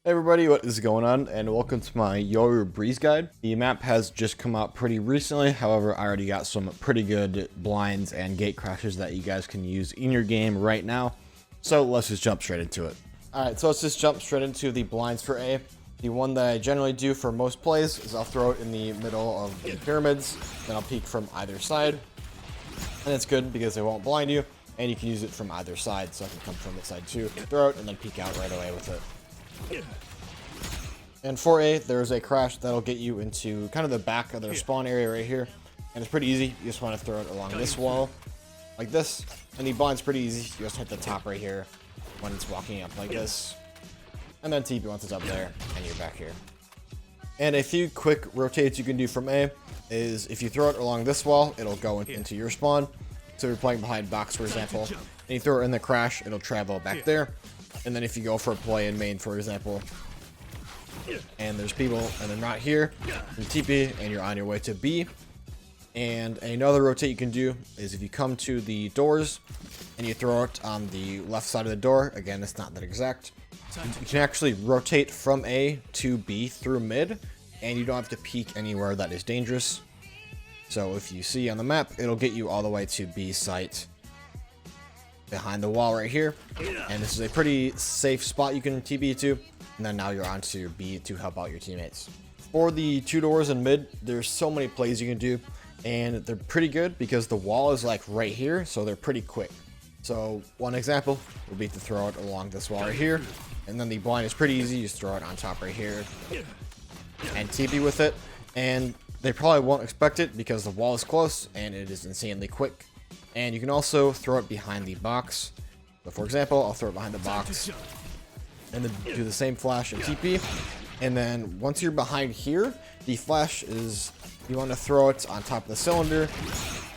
Hey everybody, what is going on, and welcome to my Yoru Breeze Guide. The map has just come out pretty recently, however I already got some pretty good blinds and gate crashes that you guys can use in your game right now, so let's just jump straight into it. Alright, so let's just jump straight into the blinds for A. The one that I generally do for most plays is I'll throw it in the middle of the pyramids, then I'll peek from either side, and it's good because it won't blind you, and you can use it from either side, so I can come from this side too, throw it, and then peek out right away with it. And for A, there's a crash that'll get you into kind of the back of their spawn area right here. And it's pretty easy. You just want to throw it along this wall, like this. And the blind's pretty easy. You just hit the top right here when it's walking up like this. And then TP once it's up there, and you're back here. And a few quick rotates you can do from A is if you throw it along this wall, it'll go into your spawn. So if you're playing behind box, for example, and you throw it in the crash, it'll travel back there. And then if you go for a play in main, for example, and there's people and they're not here, you TP and you're on your way to B. And another rotate you can do is if you come to the doors and you throw it on the left side of the door, again it's not that exact, you can actually rotate from A to B through mid, and you don't have to peek anywhere that is dangerous. So if you see on the map, it'll get you all the way to B site behind the wall right here, and this is a pretty safe spot you can TP to, and then now you're on to B to help out your teammates. For the two doors in mid, there's so many plays you can do, and they're pretty good because the wall is like right here, so they're pretty quick. So one example would be to throw it along this wall right here, and then the blind is pretty easy. You just throw it on top right here and TP with it, and they probably won't expect it because the wall is close and it is insanely quick. And you can also throw it behind the box. So for example, I'll throw it behind the box and then do the same flash and TP. And then once you're behind here, the flash is, you want to throw it on top of the cylinder,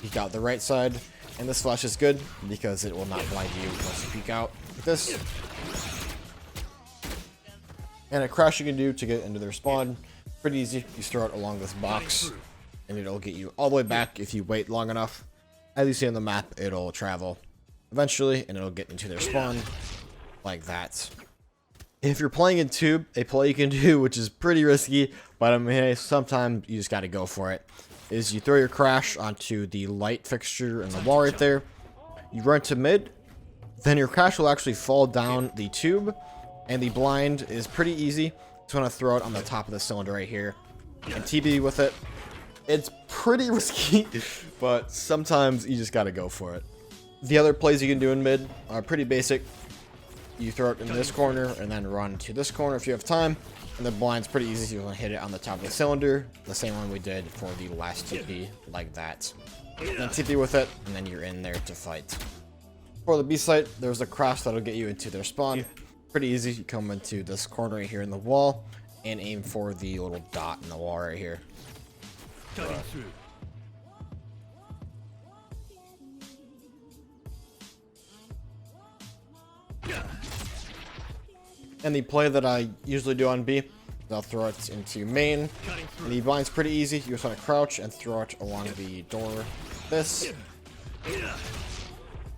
peek out the right side. And this flash is good because it will not blind you once you peek out like this. And a crash you can do to get into their spawn, pretty easy. You just throw it along this box and it'll get you all the way back if you wait long enough. As you see on the map, it'll travel eventually, and it'll get into their spawn like that. If you're playing in tube, a play you can do, which is pretty risky, but I mean, sometimes you just got to go for it, is you throw your crash onto the light fixture in the wall right there. You run to mid, then your crash will actually fall down the tube, and the blind is pretty easy. Just want to throw it on the top of the cylinder right here and TP with it. It's pretty risky, but sometimes you just gotta go for it. The other plays you can do in mid are pretty basic. You throw it in this corner and then run to this corner if you have time. And the blind's pretty easy. You want to hit it on the top of the cylinder, the same one we did for the last TP, like that. Then TP with it, and then you're in there to fight. For the B site, there's a crash that'll get you into their spawn. Pretty easy. You come into this corner right here in the wall and aim for the little dot in the wall right here. And the play that I usually do on B, I'll throw it into main. And the blind's pretty easy. You just want to crouch and throw it along the door like this.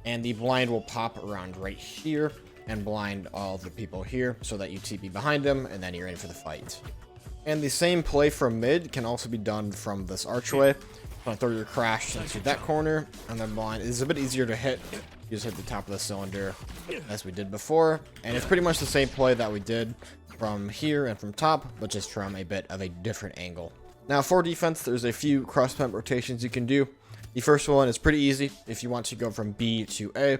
And the blind will pop around right here and blind all the people here so that you TP behind them and then you're in for the fight. And the same play from mid can also be done from this archway. You want to throw your crash into that corner, and then blind is a bit easier to hit. You just hit the top of the cylinder as we did before. And it's pretty much the same play that we did from here and from top, but just from a bit of a different angle. Now for defense, there's a few cross pump rotations you can do. The first one is pretty easy. If you want to go from B to A,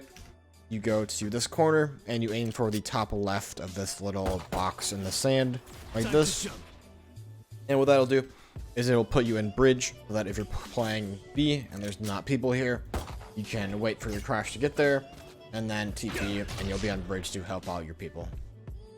you go to this corner and you aim for the top left of this little box in the sand, like this. And what that'll do is it'll put you in bridge, so that if you're playing B and there's not people here, you can wait for your crash to get there, and then TP, and you'll be on bridge to help out your people.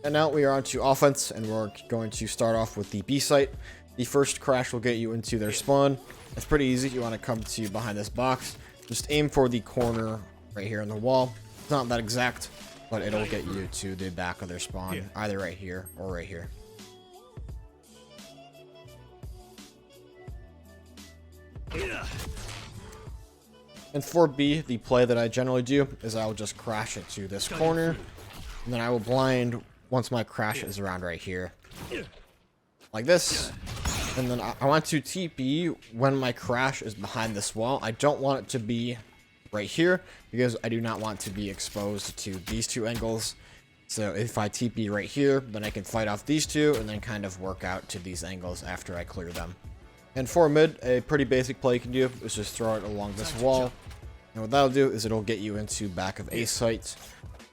And now we are on to offense, and we're going to start off with the B site. The first crash will get you into their spawn. It's pretty easy. You want to come to behind this box. Just aim for the corner right here on the wall. It's not that exact, but it'll get you to the back of their spawn, either right here or right here. And for B, the play that I generally do is I will just crash it to this corner, and then I will blind once my crash is around right here. Like this. And then I want to TP when my crash is behind this wall. I don't want it to be right here because I do not want to be exposed to these two angles. So if I TP right here, then I can fight off these two and then kind of work out to these angles after I clear them. And for mid, a pretty basic play you can do is just throw it along this wall. And what that'll do is it'll get you into back of A site.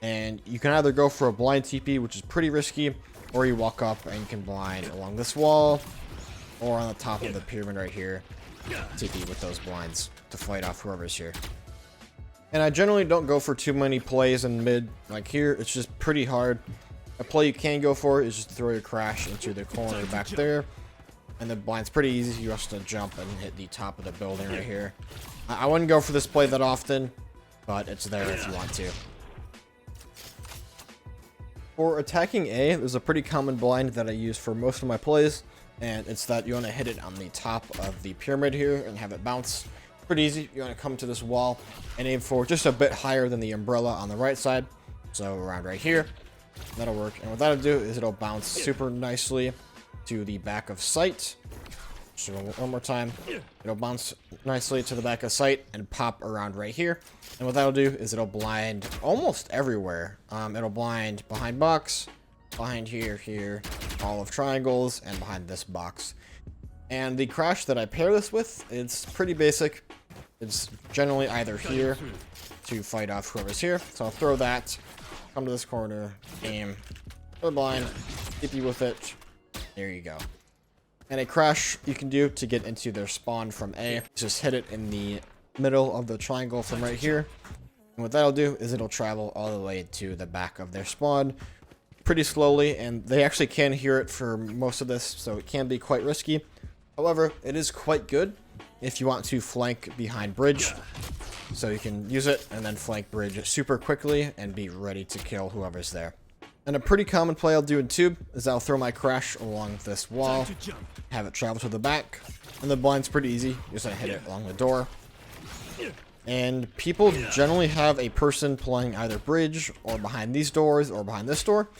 And you can either go for a blind TP, which is pretty risky, or you walk up and you can blind along this wall, or on the top of the pyramid right here, TP with those blinds to fight off whoever's here. And I generally don't go for too many plays in mid. Like here, it's just pretty hard. A play you can go for is just throw your crash into the corner back there. And the blind's pretty easy. You just have to jump and hit the top of the building right here. I wouldn't go for this play that often, but it's there if you want to. For attacking A, there's a pretty common blind that I use for most of my plays. And it's that you want to hit it on the top of the pyramid here and have it bounce. Pretty easy. You want to come to this wall and aim for just a bit higher than the umbrella on the right side. So around right here. That'll work. And what that'll do is it'll bounce super nicely to the back of sight. So one more time. It'll bounce nicely to the back of sight and pop around right here. And what that'll do is it'll blind almost everywhere. It'll blind behind box, behind here, all of triangles, and behind this box. And the crash that I pair this with, it's pretty basic. It's generally either here to fight off whoever's here. So I'll throw that, come to this corner, aim, throw the blind, hit you with it. There you go. And a crash you can do to get into their spawn from A. Just hit it in the middle of the triangle from right here. And what that'll do is it'll travel all the way to the back of their spawn pretty slowly. And they actually can hear it for most of this, so it can be quite risky. However, it is quite good if you want to flank behind bridge. So you can use it and then flank bridge super quickly and be ready to kill whoever's there. And a pretty common play I'll do in tube is I'll throw my crash along this wall, have it travel to the back, and the blind's pretty easy. You just hit it along the door. And people generally have a person playing either bridge or behind these doors or behind this door.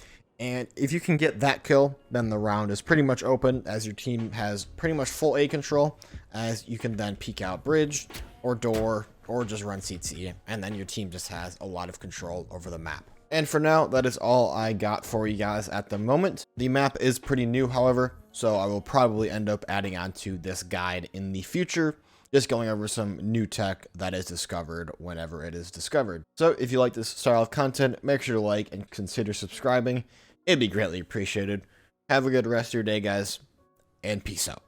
And if you can get that kill, then the round is pretty much open as your team has pretty much full A control, as you can then peek out bridge or door or just run CT, and then your team just has a lot of control over the map. And for now, that is all I got for you guys at the moment. The map is pretty new, however, so I will probably end up adding on to this guide in the future, just going over some new tech that is discovered whenever it is discovered. So if you like this style of content, make sure to like and consider subscribing. It'd be greatly appreciated. Have a good rest of your day, guys, and peace out.